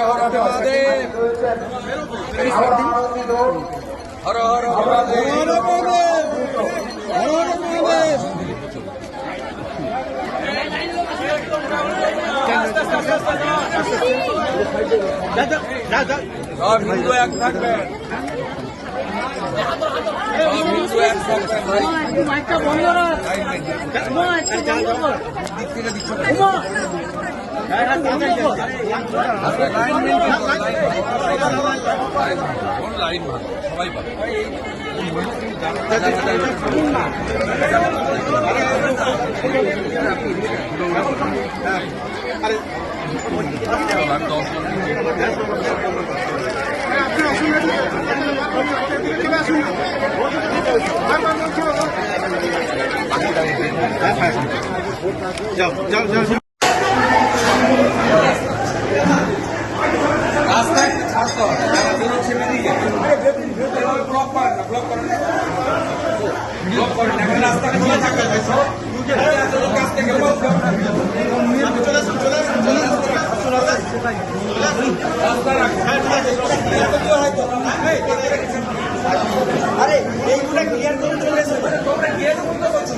হর মহাদেব, হর হর মহাদেব, সব হিন্দু এক থাকবেন, সব হিন্দু এক থাকবেন ভাই। দিক থেকে দিচ্ছ লাইন ভালো, সবাই ভালো। যাও যাও যাও রাস্তায় ছাড়তে হবে, ছেড়ে দিয়ে ব্লক করেন না, ব্লক করেন না, ব্লক করেন না, রাস্তা খোলা থাকবে, কাছ থেকে আরে এইগুলা ক্লিয়ার করে চলে এসো, তোমরা গিয়ে করতে পারছো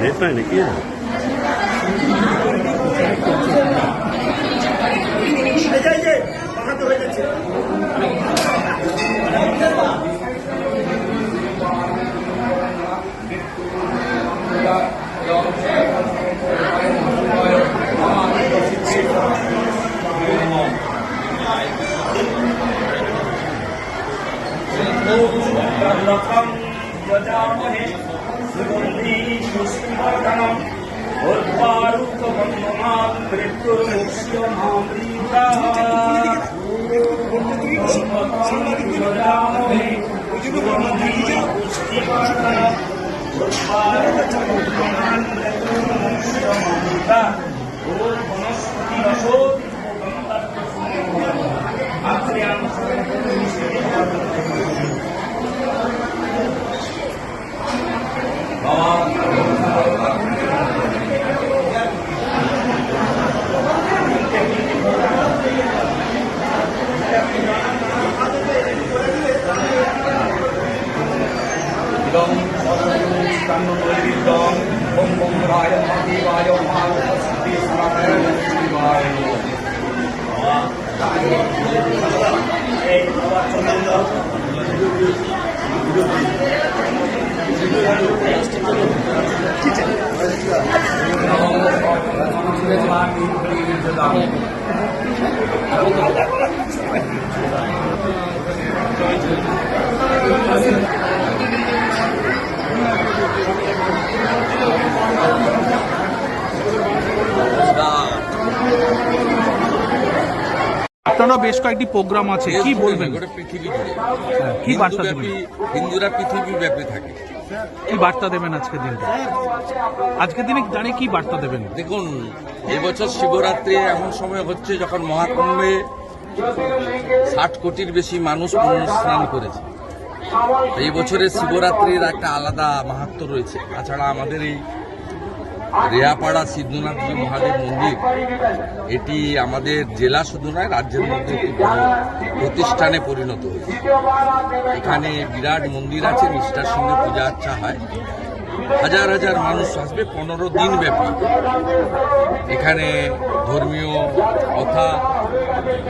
এটা নাকি আপনারা বেশ কয়েকটি প্রোগ্রাম আছে, কি বলবেন? পৃথিবী জুড়ে কি বার্তা দেবেন? হিন্দুরা পৃথিবী ব্যাপী থাকে, কি বার্তা দেবেন আজকের দিনে? আজকের দিনে দাঁড়িয়ে কি বার্তা দেবেন? দেখুন, এবছর শিবরাত্রি এমন সময় হচ্ছে যখন মহাকুম্ভে 60 কোটির বেশি মানুষ পুণ্য স্নান করেছে। এই বছরের শিবরাত্রির একটা আলাদা মাহাত্ম্য রয়েছে। তাছাড়া আমাদের এই রেয়াপাড়া সিদ্ধনাথজি মহাদেব মন্দির, এটি আমাদের জেলা শুধু নয়, রাজ্যের মধ্যে একটি বড় প্রতিষ্ঠানে পরিণত হয়েছে। এখানে বিরাট মন্দির আছে, নিষ্ঠার সঙ্গে পূজা আর্চা হয়। হাজার হাজার মানুষ আসবে 15 দিন ব্যাপী। এখানে ধর্মীয় কথা,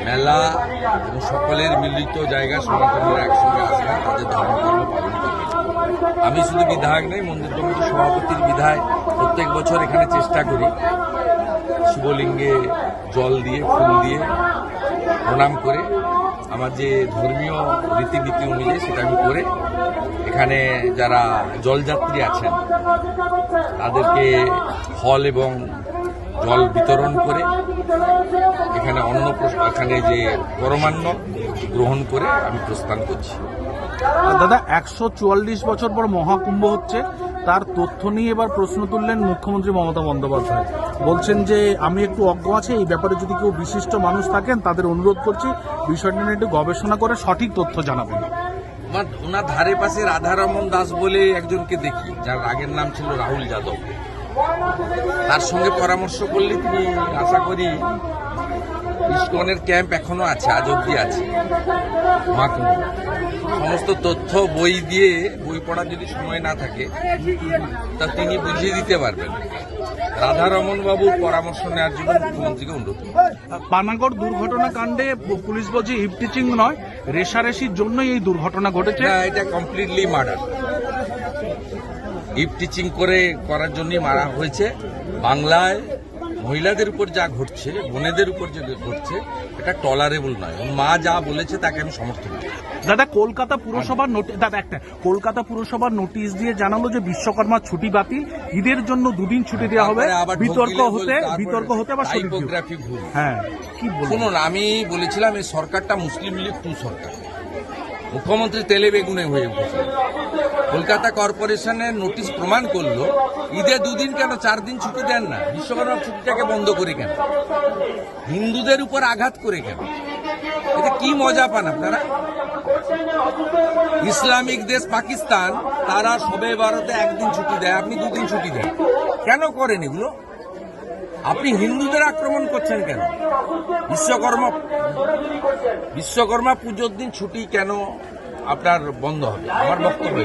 মেলা এবং সকলের মিলিত জায়গা, সনাতনীরা একসঙ্গে আসবেন, তাদের ধর্মকর্ম পালন করবেন। আমি শুধু বিধায়ক নই, মন্দির কমিটির সভাপতির বিধায় প্রত্যেক বছর এখানে চেষ্টা করি শিবলিঙ্গে জল দিয়ে, ফুল দিয়ে প্রণাম করে আমার যে ধর্মীয় রীতিনীতি অনুযায়ী সেটা আমি করে এখানে যারা জলযাত্রী আছেন তাদেরকে ফল এবং জল বিতরণ করে এখানে এখানে যে পরমান্ন গ্রহণ করে আমি প্রস্থান করছি। দাদা 144 বছর পর মহাকুম্ভ হচ্ছে, তার তথ্য নিয়ে এবার প্রশ্ন তুললেন মুখ্যমন্ত্রী মমতা বন্দ্যোপাধ্যায়। বলছেন যে আমি একটু অজ্ঞ আছি এই ব্যাপারে, যদি কেউ বিশিষ্ট মানুষ থাকেন তাদের অনুরোধ করছি বিষয়টা নিয়ে একটু গবেষণা করে সঠিক তথ্য জানাবেন। ওনার ধারে পাশে রাধারমন দাস বলে একজনকে দেখি, যার আগের নাম ছিল রাহুল যাদব। তার সঙ্গে পরামর্শ করলে তিনি আশা করি ইসকনের ক্যাম্প এখনো আছে, আজ অব্দি আছে মহাকুম্ভ। সমস্ত তথ্য বই দিয়ে, বই পড়ার যদি সময় না থাকে তা তিনি বুঝিয়ে দিতে পারবেন। রাধারমন বাবুর পরামর্শ নেওয়ার জন্য মুখ্যমন্ত্রীকে অনুরোধ করব। পানাগড় দুর্ঘটনা কাণ্ডে পুলিশ বলছে ইভটিচিং নয়, রেশারেশির জন্যই এই দুর্ঘটনা ঘটেছে। না, এটা কমপ্লিটলি মার্ডার। ইভটিচিং করার জন্যই মারা হয়েছে। বাংলায় মহিলাদের উপর যা ঘটছে, বোনেদের উপর যে ঘটছে, এটা টলারেবল নয়। মা যা বলেছে তাকে আমি সমর্থন করি। দাদা কলকাতা পুরসভার নোটিশ দিয়ে জানালো যে বিশ্বকর্মা ছুটি বাতিল, ঈদের জন্য 2 দিন ছুটি দেওয়া হবে। বিতর্ক হতে বা টাইপোগ্রাফি ভুল। হ্যাঁ, কি বলবো? শুনুন, আমি বলেছিলাম এই সরকারটা মুসলিম লীগ 2 সরকার। মুখ্যমন্ত্রী তেলে বেগুনে হয়ে উঠেছে। কলকাতা কর্পোরেশনের নোটিশ প্রমাণ করলো ঈদে 2 দিন কেন 4 দিন ছুটি দেন না? বিশ্বকর্মা ছুটিটাকে বন্ধ করে কেন? হিন্দুদের উপর আঘাত করে কেন? এটা কি মজা পান আপনারা? ইসলামিক দেশ পাকিস্তান, তারা শবে বারোতে 1 দিন ছুটি দেয়, আপনি 2 দিন ছুটি দেন। কেন করেন এগুলো? আপনি হিন্দুদের আক্রমণ করছেন কেন? বিশ্বকর্মা পুজোর দিন ছুটি কেন আপনার বন্ধ হবে? আমার বক্তব্য।